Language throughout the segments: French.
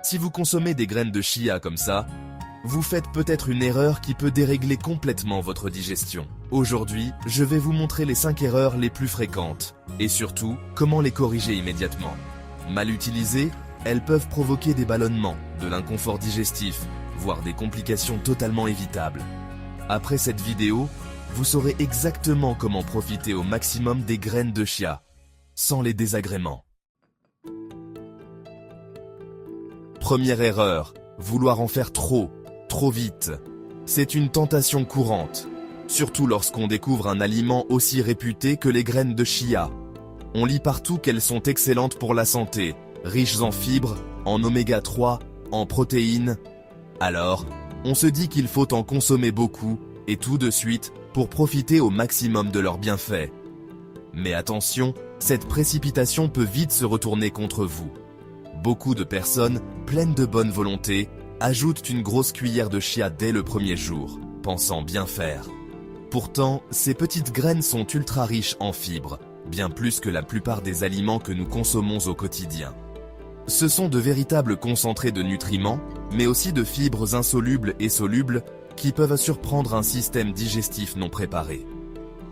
Si vous consommez des graines de chia comme ça, vous faites peut-être une erreur qui peut dérégler complètement votre digestion. Aujourd'hui, je vais vous montrer les 5 erreurs les plus fréquentes, et surtout, comment les corriger immédiatement. Mal utilisées, elles peuvent provoquer des ballonnements, de l'inconfort digestif, voire des complications totalement évitables. Après cette vidéo, vous saurez exactement comment profiter au maximum des graines de chia, sans les désagréments. Première erreur, vouloir en faire trop vite. C'est une tentation courante, surtout lorsqu'on découvre un aliment aussi réputé que les graines de chia. On lit partout qu'elles sont excellentes pour la santé, riches en fibres, en oméga 3, en protéines. Alors, on se dit qu'il faut en consommer beaucoup, et tout de suite, pour profiter au maximum de leurs bienfaits. Mais attention, cette précipitation peut vite se retourner contre vous. Beaucoup de personnes, pleines de bonne volonté, ajoutent une grosse cuillère de chia dès le premier jour, pensant bien faire. Pourtant, ces petites graines sont ultra riches en fibres, bien plus que la plupart des aliments que nous consommons au quotidien. Ce sont de véritables concentrés de nutriments, mais aussi de fibres insolubles et solubles qui peuvent surprendre un système digestif non préparé.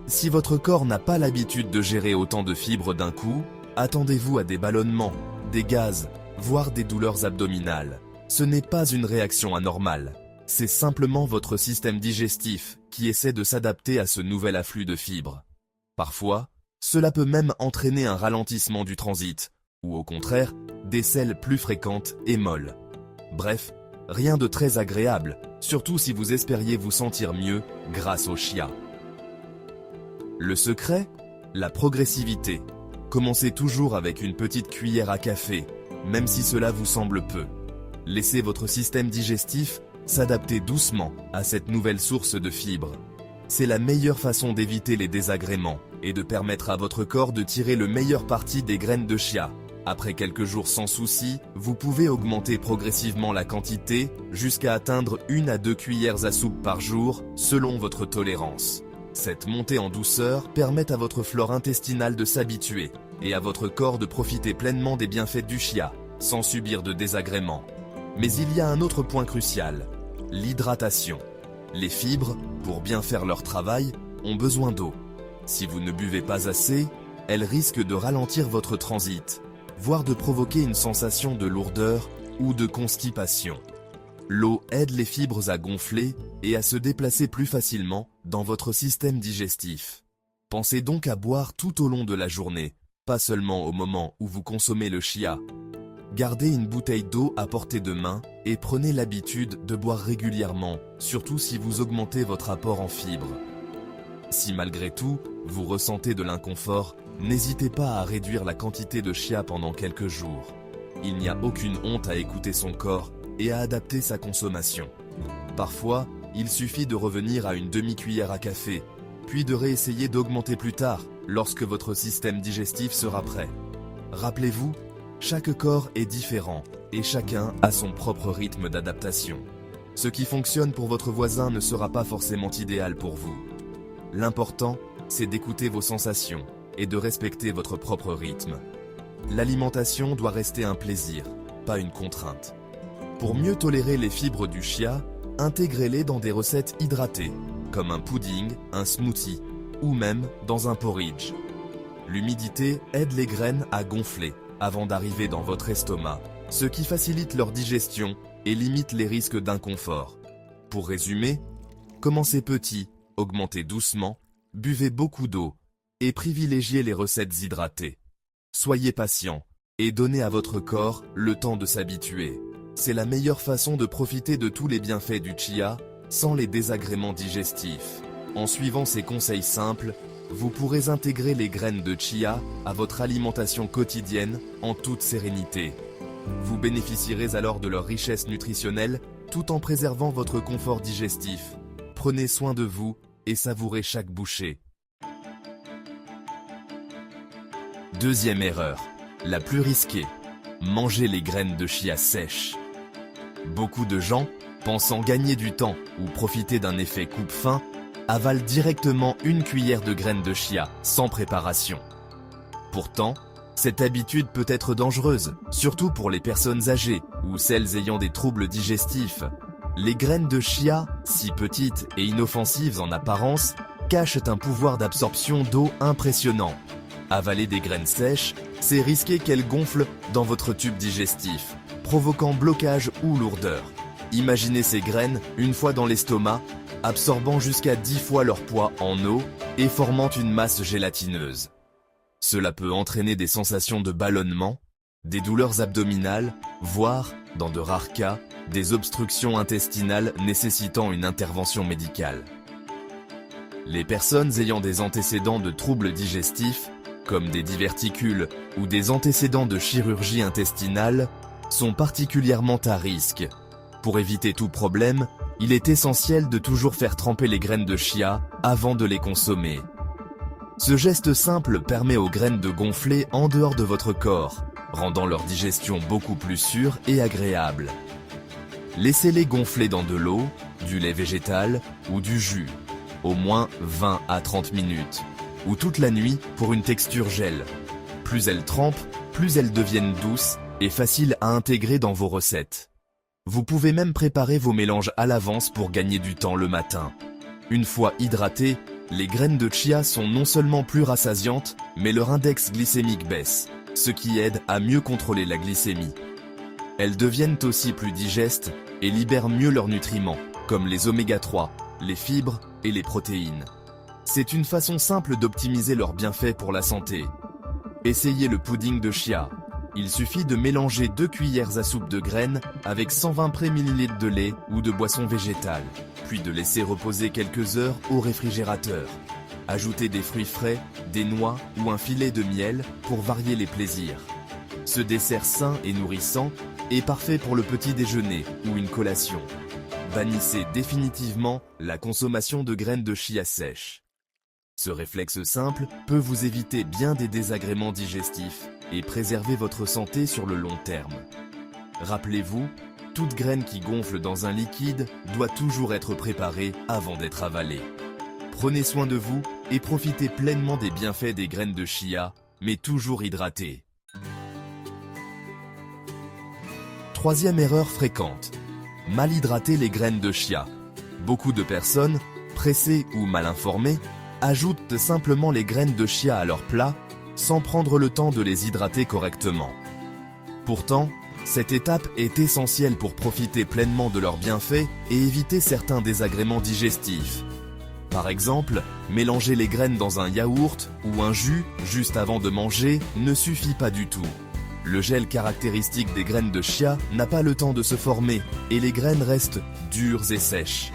Si votre corps n'a pas l'habitude de gérer autant de fibres d'un coup, attendez-vous à des ballonnements, des gaz, voire des douleurs abdominales. Ce n'est pas une réaction anormale, c'est simplement votre système digestif qui essaie de s'adapter à ce nouvel afflux de fibres. Parfois, cela peut même entraîner un ralentissement du transit, ou au contraire, des selles plus fréquentes et molles. Bref, rien de très agréable, surtout si vous espériez vous sentir mieux grâce au chia. Le secret? La progressivité. Commencez toujours avec une petite cuillère à café, même si cela vous semble peu. Laissez votre système digestif s'adapter doucement à cette nouvelle source de fibres. C'est la meilleure façon d'éviter les désagréments et de permettre à votre corps de tirer le meilleur parti des graines de chia. Après quelques jours sans souci, vous pouvez augmenter progressivement la quantité jusqu'à atteindre 1 à 2 cuillères à soupe par jour selon votre tolérance. Cette montée en douceur permet à votre flore intestinale de s'habituer et à votre corps de profiter pleinement des bienfaits du chia sans subir de désagréments. Mais il y a un autre point crucial, l'hydratation. Les fibres, pour bien faire leur travail, ont besoin d'eau. Si vous ne buvez pas assez, elles risquent de ralentir votre transit, voire de provoquer une sensation de lourdeur ou de constipation. L'eau aide les fibres à gonfler et à se déplacer plus facilement dans votre système digestif. Pensez donc à boire tout au long de la journée, pas seulement au moment où vous consommez le chia. Gardez une bouteille d'eau à portée de main et prenez l'habitude de boire régulièrement, surtout si vous augmentez votre apport en fibres. Si malgré tout, vous ressentez de l'inconfort, n'hésitez pas à réduire la quantité de chia pendant quelques jours. Il n'y a aucune honte à écouter son corps et à adapter sa consommation. Parfois, il suffit de revenir à une demi-cuillère à café, puis de réessayer d'augmenter plus tard, lorsque votre système digestif sera prêt. Rappelez-vous, chaque corps est différent et chacun a son propre rythme d'adaptation. Ce qui fonctionne pour votre voisin ne sera pas forcément idéal pour vous. L'important, c'est d'écouter vos sensations et de respecter votre propre rythme. L'alimentation doit rester un plaisir, pas une contrainte. Pour mieux tolérer les fibres du chia, intégrez-les dans des recettes hydratées, comme un pudding, un smoothie, ou même dans un porridge. L'humidité aide les graines à gonfler avant d'arriver dans votre estomac, ce qui facilite leur digestion et limite les risques d'inconfort. Pour résumer, commencez petit, augmentez doucement, buvez beaucoup d'eau et privilégiez les recettes hydratées. Soyez patient et donnez à votre corps le temps de s'habituer. C'est la meilleure façon de profiter de tous les bienfaits du chia sans les désagréments digestifs. En suivant ces conseils simples, vous pourrez intégrer les graines de chia à votre alimentation quotidienne en toute sérénité. Vous bénéficierez alors de leur richesse nutritionnelle tout en préservant votre confort digestif. Prenez soin de vous et savourez chaque bouchée. Deuxième erreur, la plus risquée, manger les graines de chia sèches. Beaucoup de gens, pensant gagner du temps ou profiter d'un effet coupe-faim, avalent directement une cuillère de graines de chia sans préparation. Pourtant, Cette habitude peut être dangereuse, surtout pour les personnes âgées ou celles ayant des troubles digestifs. Les graines de chia, si petites et inoffensives en apparence, cachent un pouvoir d'absorption d'eau impressionnant. Avaler des graines sèches, c'est risquer qu'elles gonflent dans votre tube digestif, provoquant blocage ou lourdeur. Imaginez ces graines, une fois dans l'estomac, absorbant jusqu'à 10 fois leur poids en eau et formant une masse gélatineuse. Cela peut entraîner des sensations de ballonnement, des douleurs abdominales, voire, dans de rares cas, des obstructions intestinales nécessitant une intervention médicale. Les personnes ayant des antécédents de troubles digestifs, comme des diverticules ou des antécédents de chirurgie intestinale, sont particulièrement à risque. Pour éviter tout problème, il est essentiel de toujours faire tremper les graines de chia avant de les consommer. Ce geste simple permet aux graines de gonfler en dehors de votre corps, rendant leur digestion beaucoup plus sûre et agréable. Laissez-les gonfler dans de l'eau, du lait végétal ou du jus, au moins 20 à 30 minutes, ou toute la nuit pour une texture gel. Plus elles trempent, plus elles deviennent douces et faciles à intégrer dans vos recettes. Vous pouvez même préparer vos mélanges à l'avance pour gagner du temps le matin. Une fois hydratées, les graines de chia sont non seulement plus rassasiantes, mais leur index glycémique baisse, ce qui aide à mieux contrôler la glycémie. Elles deviennent aussi plus digestes et libèrent mieux leurs nutriments, comme les oméga 3, les fibres et les protéines. C'est une façon simple d'optimiser leurs bienfaits pour la santé. Essayez le pudding de chia. Il suffit de mélanger 2 cuillères à soupe de graines avec 120 ml de lait ou de boisson végétale, puis de laisser reposer quelques heures au réfrigérateur. Ajoutez des fruits frais, des noix ou un filet de miel pour varier les plaisirs. Ce dessert sain et nourrissant est parfait pour le petit déjeuner ou une collation. Bannissez définitivement la consommation de graines de chia sèches. Ce réflexe simple peut vous éviter bien des désagréments digestifs et préserver votre santé sur le long terme. Rappelez-vous, toute graine qui gonfle dans un liquide doit toujours être préparée avant d'être avalée. Prenez soin de vous et profitez pleinement des bienfaits des graines de chia, mais toujours hydratées. Troisième erreur fréquente. Mal hydrater les graines de chia. Beaucoup de personnes, pressées ou mal informées, ajoutent simplement les graines de chia à leur plat, sans prendre le temps de les hydrater correctement. Pourtant, cette étape est essentielle pour profiter pleinement de leurs bienfaits et éviter certains désagréments digestifs. Par exemple, mélanger les graines dans un yaourt ou un jus juste avant de manger ne suffit pas du tout. Le gel caractéristique des graines de chia n'a pas le temps de se former et les graines restent dures et sèches.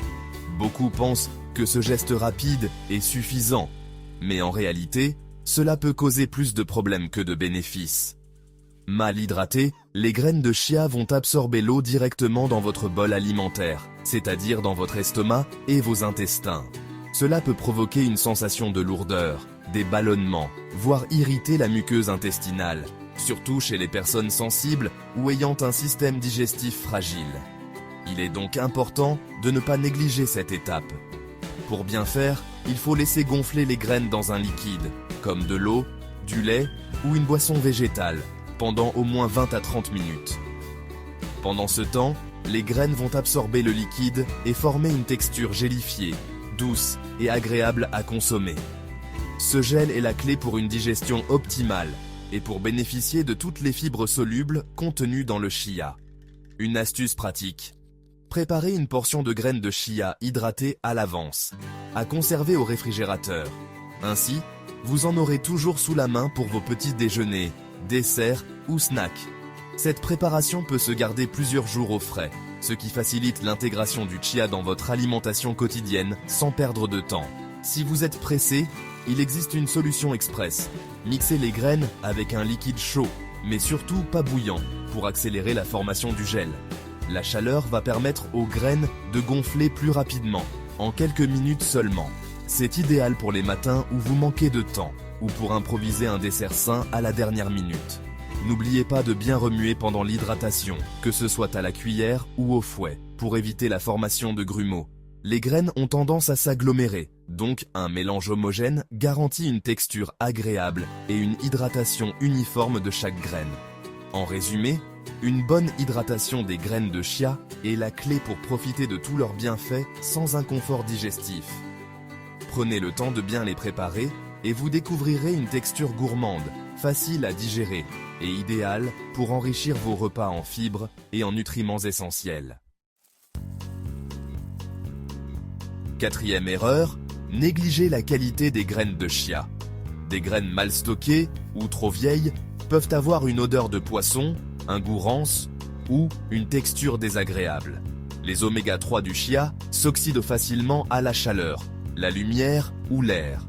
Beaucoup pensent que ce geste rapide est suffisant, mais en réalité, cela peut causer plus de problèmes que de bénéfices. Mal hydratées, les graines de chia vont absorber l'eau directement dans votre bol alimentaire, c'est-à-dire dans votre estomac et vos intestins. Cela peut provoquer une sensation de lourdeur, des ballonnements, voire irriter la muqueuse intestinale, surtout chez les personnes sensibles ou ayant un système digestif fragile. Il est donc important de ne pas négliger cette étape. Pour bien faire, il faut laisser gonfler les graines dans un liquide, comme de l'eau, du lait ou une boisson végétale, pendant au moins 20 à 30 minutes. Pendant ce temps, les graines vont absorber le liquide et former une texture gélifiée, douce et agréable à consommer. Ce gel est la clé pour une digestion optimale et pour bénéficier de toutes les fibres solubles contenues dans le chia. Une astuce pratique. Préparez une portion de graines de chia hydratées à l'avance, à conserver au réfrigérateur. Ainsi, vous en aurez toujours sous la main pour vos petits déjeuners, desserts ou snacks. Cette préparation peut se garder plusieurs jours au frais, ce qui facilite l'intégration du chia dans votre alimentation quotidienne sans perdre de temps. Si vous êtes pressé, il existe une solution express. Mixez les graines avec un liquide chaud, mais surtout pas bouillant, pour accélérer la formation du gel. La chaleur va permettre aux graines de gonfler plus rapidement, en quelques minutes seulement. C'est idéal pour les matins où vous manquez de temps, ou pour improviser un dessert sain à la dernière minute. N'oubliez pas de bien remuer pendant l'hydratation, que ce soit à la cuillère ou au fouet, pour éviter la formation de grumeaux. Les graines ont tendance à s'agglomérer, donc un mélange homogène garantit une texture agréable et une hydratation uniforme de chaque graine. En résumé, une bonne hydratation des graines de chia est la clé pour profiter de tous leurs bienfaits sans inconfort digestif. Prenez le temps de bien les préparer et vous découvrirez une texture gourmande, facile à digérer et idéale pour enrichir vos repas en fibres et en nutriments essentiels. Quatrième erreur, négligez la qualité des graines de chia. Des graines mal stockées ou trop vieilles peuvent avoir une odeur de poisson, un goût rance ou une texture désagréable. Les oméga 3 du chia s'oxydent facilement à la chaleur, la lumière ou l'air.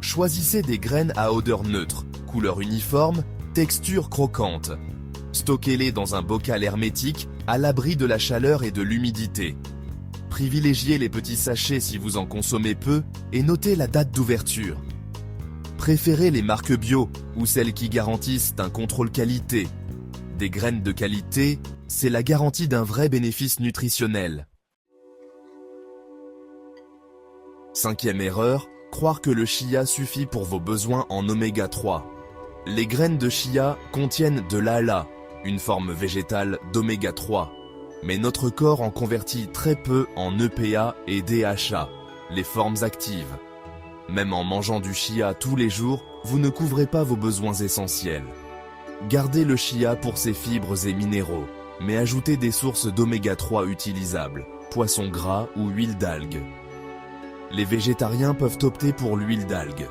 Choisissez des graines à odeur neutre, couleur uniforme, texture croquante. Stockez-les dans un bocal hermétique à l'abri de la chaleur et de l'humidité. Privilégiez les petits sachets si vous en consommez peu et notez la date d'ouverture. Préférez les marques bio ou celles qui garantissent un contrôle qualité. Des graines de qualité, c'est la garantie d'un vrai bénéfice nutritionnel. Cinquième erreur, croire que le chia suffit pour vos besoins en oméga 3. Les graines de chia contiennent de l'ALA, une forme végétale d'oméga 3. Mais notre corps en convertit très peu en EPA et DHA, les formes actives. Même en mangeant du chia tous les jours, vous ne couvrez pas vos besoins essentiels. Gardez le chia pour ses fibres et minéraux, mais ajoutez des sources d'oméga 3 utilisables, poissons gras ou huile d'algue. Les végétariens peuvent opter pour l'huile d'algue.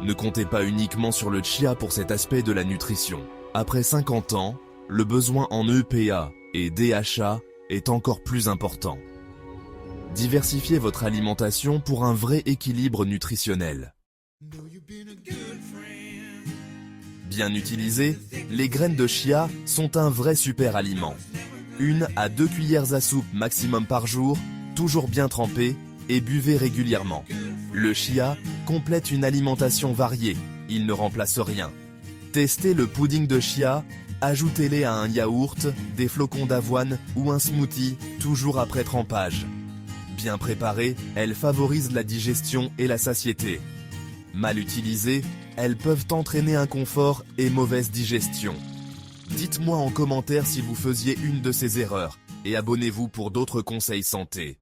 Ne comptez pas uniquement sur le chia pour cet aspect de la nutrition. Après 50 ans, le besoin en EPA et DHA est encore plus important. Diversifiez votre alimentation pour un vrai équilibre nutritionnel. Bien utilisées, les graines de chia sont un vrai super aliment. 1 à 2 cuillères à soupe maximum par jour, toujours bien trempées, et buvez régulièrement. Le chia complète une alimentation variée, il ne remplace rien. Testez le pudding de chia, ajoutez-les à un yaourt, des flocons d'avoine ou un smoothie, toujours après trempage. Bien préparées, elles favorisent la digestion et la satiété. Mal utilisées, elles peuvent entraîner inconfort et mauvaise digestion. Dites-moi en commentaire si vous faisiez une de ces erreurs et abonnez-vous pour d'autres conseils santé.